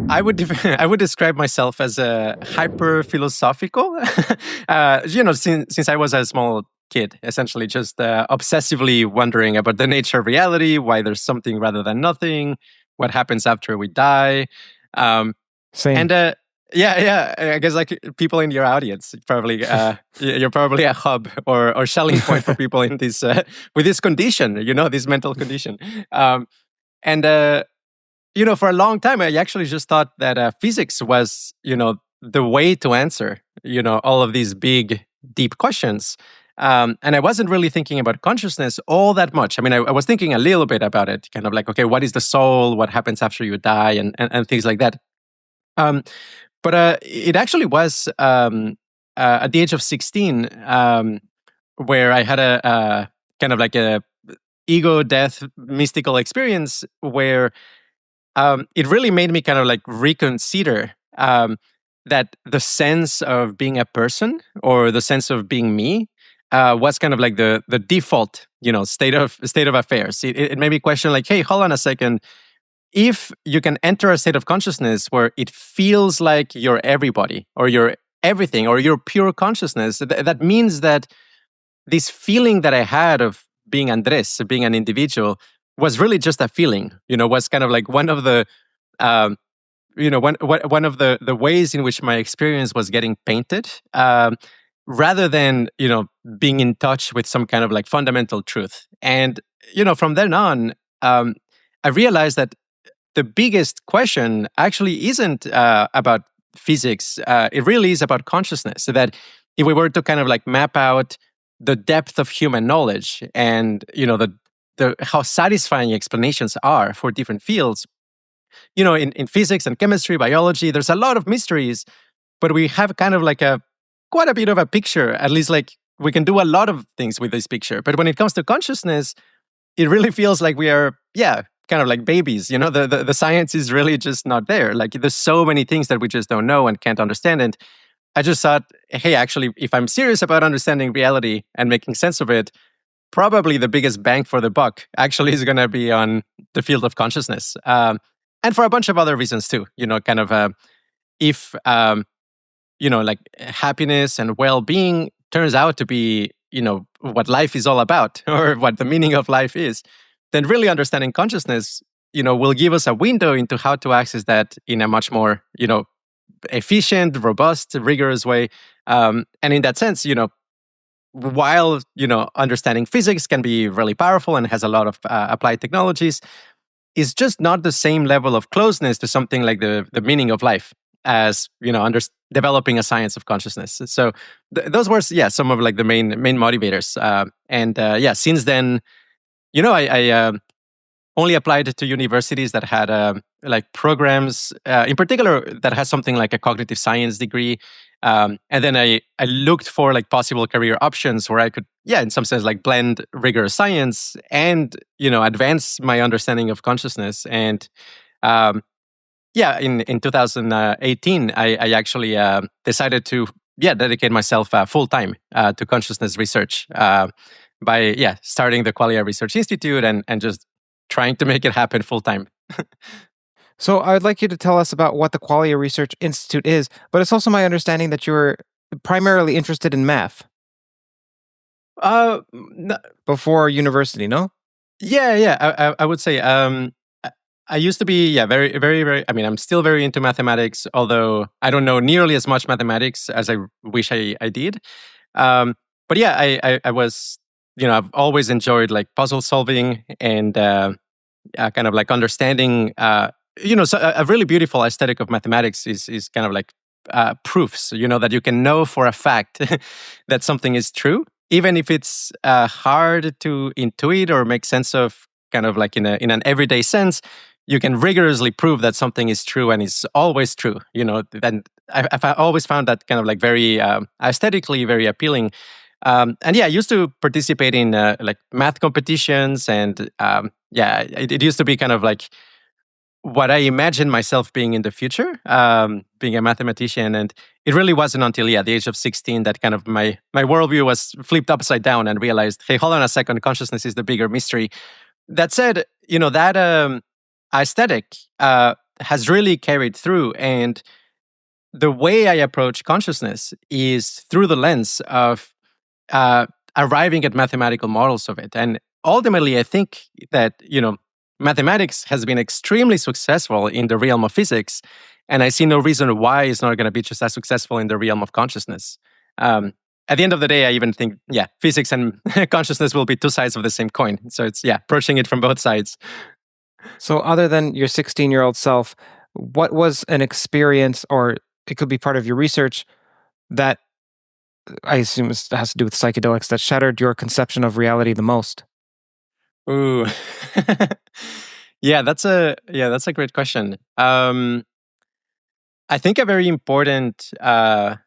I would I would describe myself as a hyper philosophical. Since I was a small kid, essentially just obsessively wondering about the nature of reality, why there's something rather than nothing, what happens after we die, Same. and I guess like people in your audience, probably you're probably a hub or selling point for people in this with this condition, this mental condition, and. For a long time, I actually just thought that physics was, the way to answer, all of these big, deep questions. And I wasn't really thinking about consciousness all that much. I mean, I was thinking a little bit about it, kind of like, okay, what is the soul? What happens after you die? And things like that. But it actually was at the age of 16 where I had a kind of like a ego death mystical experience where it really made me kind of like reconsider that the sense of being a person or the sense of being me was kind of like the default, state of affairs. It made me question like, hey, hold on a second. If you can enter a state of consciousness where it feels like you're everybody or you're everything or you're pure consciousness, that means that this feeling that I had of being Andres, being an individual, was really just a feeling, was kind of like one of the, one of the ways in which my experience was getting painted, rather than, being in touch with some kind of like fundamental truth. And, from then on, I realized that the biggest question actually isn't about physics. It really is about consciousness. So that if we were to kind of like map out the depth of human knowledge and, how satisfying explanations are for different fields. In physics and chemistry, biology, there's a lot of mysteries, but we have kind of like quite a bit of a picture. At least like we can do a lot of things with this picture. But when it comes to consciousness, it really feels like we are, kind of like babies. The science is really just not there. Like there's so many things that we just don't know and can't understand. And I just thought, hey, actually, if I'm serious about understanding reality and making sense of it, probably the biggest bang for the buck actually is going to be on the field of consciousness. And for a bunch of other reasons too, kind of if, like happiness and well-being turns out to be, what life is all about or what the meaning of life is, then really understanding consciousness, will give us a window into how to access that in a much more, efficient, robust, rigorous way. And in that sense, while understanding physics can be really powerful and has a lot of applied technologies, is just not the same level of closeness to something like the meaning of life as developing a science of consciousness. So those were some of like the main motivators. Since then, I only applied to universities that had like programs, in particular, that has something like a cognitive science degree. And then I looked for like possible career options where I could, in some sense, like blend rigorous science and, advance my understanding of consciousness. And in 2018, I actually decided to, dedicate myself full-time to consciousness research by, starting the Qualia Research Institute and just trying to make it happen full-time. So I would like you to tell us about what the Qualia Research Institute is, but it's also my understanding that you're primarily interested in math. Before university, no? Yeah. I would say I used to be, very, very, very, I mean, I'm still very into mathematics, although I don't know nearly as much mathematics as I wish I did. But I was, I've always enjoyed like puzzle solving and kind of like understanding, so a really beautiful aesthetic of mathematics is kind of like proofs, that you can know for a fact that something is true, even if it's hard to intuit or make sense of, kind of like in an everyday sense. You can rigorously prove that something is true and is always true. And I've always found that kind of like very aesthetically very appealing. I used to participate in like math competitions, and it used to be kind of like what I imagined myself being in the future, being a mathematician. And it really wasn't until the age of 16 that kind of my worldview was flipped upside down and realized, hey, hold on a second, consciousness is the bigger mystery. That said, that aesthetic has really carried through. And the way I approach consciousness is through the lens of uh, arriving at mathematical models of it. And ultimately, I think that, mathematics has been extremely successful in the realm of physics. And I see no reason why it's not going to be just as successful in the realm of consciousness. At the end of the day, I even think, physics and consciousness will be two sides of the same coin. So it's, approaching it from both sides. So, other than your 16-year-old self, what was an experience, or it could be part of your research, that I assume has to do with psychedelics, that shattered your conception of reality the most? Ooh. That's a great question. I think a very important I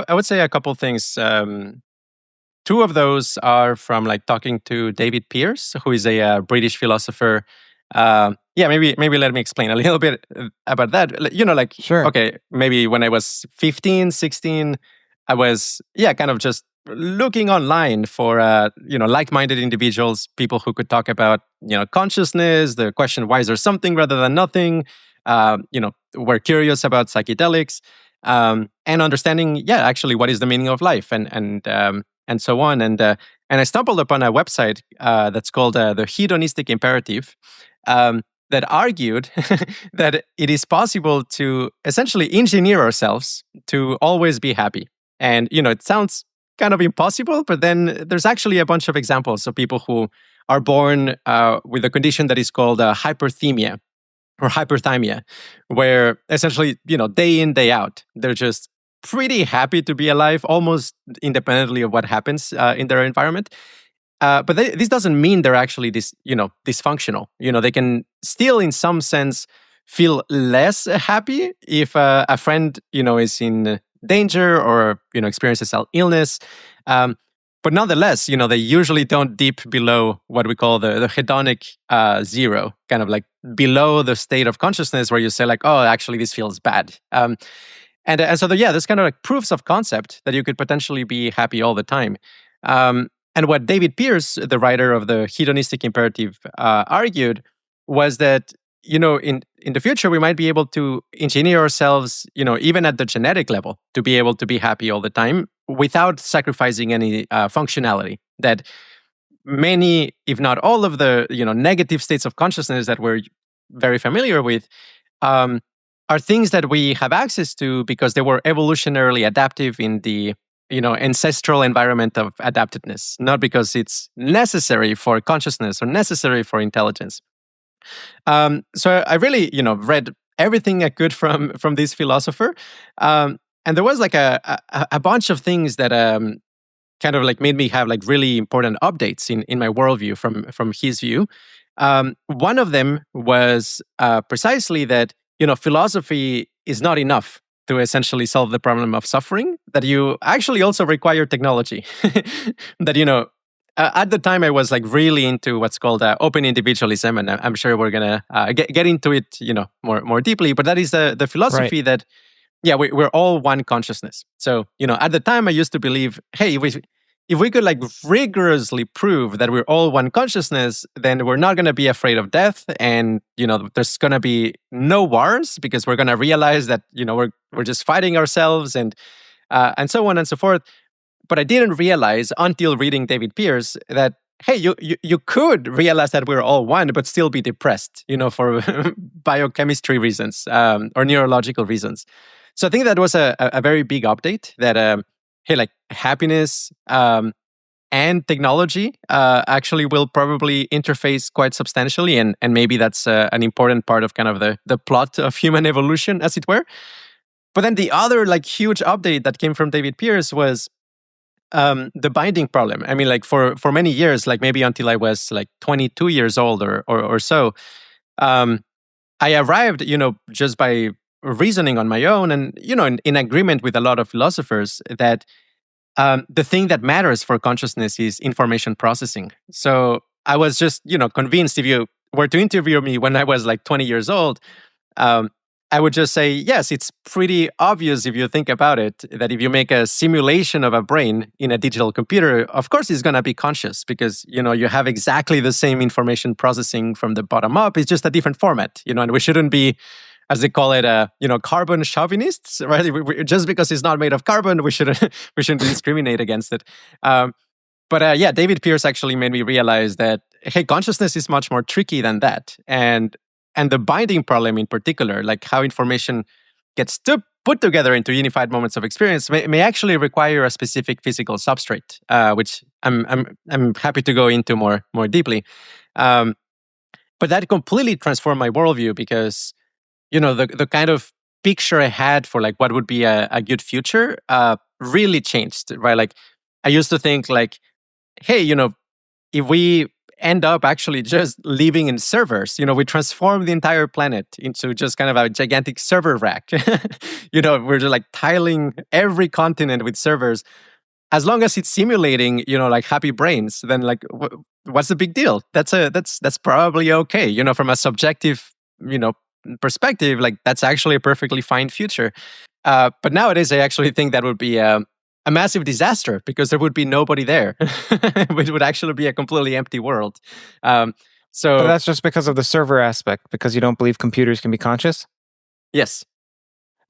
would say a couple things. Two of those are from like talking to David Pearce, who is a British philosopher. Maybe let me explain a little bit about that. Sure. Okay, maybe when I was 15, 16, I was kind of just looking online for like-minded individuals, people who could talk about consciousness, the question why is there something rather than nothing. We're curious about psychedelics, and understanding actually what is the meaning of life, and so on. And I stumbled upon a website that's called the Hedonistic Imperative, that argued that it is possible to essentially engineer ourselves to always be happy. And it sounds kind of impossible, but then there's actually a bunch of examples of people who are born with a condition that is called hyperthemia or hyperthymia, where essentially, day in, day out, they're just pretty happy to be alive, almost independently of what happens in their environment. But this doesn't mean they're actually dysfunctional. They can still, in some sense, feel less happy if a friend, is in danger or experiences illness. But nonetheless, they usually don't dip below what we call the hedonic zero, kind of like below the state of consciousness where you say like, oh, actually, this feels bad. And so, there's kind of like proofs of concept that you could potentially be happy all the time. And what David Pearce, the writer of the Hedonistic Imperative, argued was that, in the future, we might be able to engineer ourselves, even at the genetic level, to be able to be happy all the time without sacrificing any functionality. That many, if not all of the, negative states of consciousness that we're very familiar with, are things that we have access to because they were evolutionarily adaptive in the ancestral environment of adaptedness, not because it's necessary for consciousness or necessary for intelligence. So I really, read everything I could from this philosopher, and there was like a bunch of things that kind of like made me have like really important updates in my worldview from his view. One of them was precisely that philosophy is not enough to essentially solve the problem of suffering, that you actually also require technology. That, at the time I was like really into what's called open individualism, and I'm sure we're going to get into it, more deeply. But that is the philosophy that, we're all one consciousness. So, at the time I used to believe, hey, if we could like rigorously prove that we're all one consciousness, then we're not going to be afraid of death, and there's going to be no wars because we're going to realize that we're just fighting ourselves, and so on and so forth. But I didn't realize until reading David Pearce that hey, you could realize that we're all one, but still be depressed, for biochemistry reasons or neurological reasons. So I think that was a very big update that. Hey, like happiness and technology actually will probably interface quite substantially, and maybe that's an important part of kind of the plot of human evolution, as it were. But then the other like huge update that came from David Pearce was the binding problem. I mean, like for many years, like maybe until I was like 22 years old or so, I arrived, just by reasoning on my own and, in agreement with a lot of philosophers that the thing that matters for consciousness is information processing. So I was just, convinced if you were to interview me when I was like 20 years old, I would just say, yes, it's pretty obvious if you think about it, that if you make a simulation of a brain in a digital computer, of course it's going to be conscious because, you have exactly the same information processing from the bottom up. It's just a different format, and we shouldn't be, as they call it, carbon chauvinists, right? Just because it's not made of carbon, we shouldn't we shouldn't discriminate against it. But yeah, David Pierce actually made me realize that, hey, consciousness is much more tricky than that. And the binding problem in particular, like how information gets put together into unified moments of experience, may actually require a specific physical substrate, which I'm happy to go into more deeply. But that completely transformed my worldview because, the kind of picture I had for like what would be a good future really changed, right? Like I used to think like, hey, if we end up actually just living in servers, we transform the entire planet into just kind of a gigantic server rack. We're just like tiling every continent with servers. As long as it's simulating, like happy brains, then like what's the big deal? That's probably okay. From a subjective, perspective, like that's actually a perfectly fine future. But nowadays, I actually think that would be a massive disaster because there would be nobody there. It would actually be a completely empty world. But So that's just because of the server aspect, because you don't believe computers can be conscious. yes,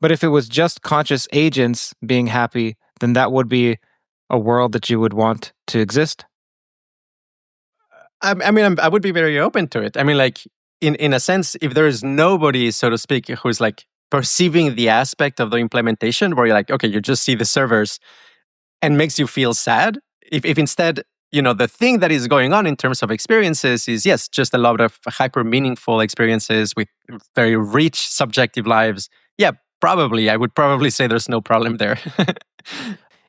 But if it was just conscious agents being happy, then that would be a world that you would want to exist. I would be very open to it. I mean, like in a sense, if there is nobody, so to speak, who's like perceiving the aspect of the implementation, where you're like, okay, you just see the servers, and makes you feel sad. If instead, the thing that is going on in terms of experiences is, yes, just a lot of hyper meaningful experiences with very rich subjective lives. Yeah, I would probably say there's no problem there.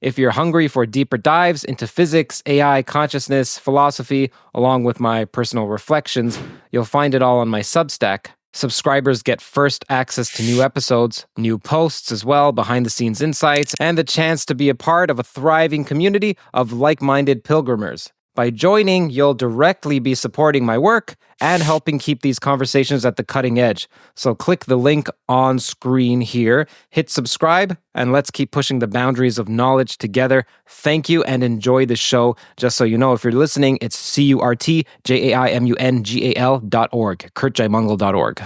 If you're hungry for deeper dives into physics, AI, consciousness, philosophy, along with my personal reflections, you'll find it all on my Substack. Subscribers get first access to new episodes, new posts as well, behind the scenes insights, and the chance to be a part of a thriving community of like-minded pilgrimers. By joining, you'll directly be supporting my work and helping keep these conversations at the cutting edge. So click the link on screen here, hit subscribe, and let's keep pushing the boundaries of knowledge together. Thank you and enjoy the show. Just so you know, if you're listening, it's CurtJaimungal.org, CurtJaimungal.org.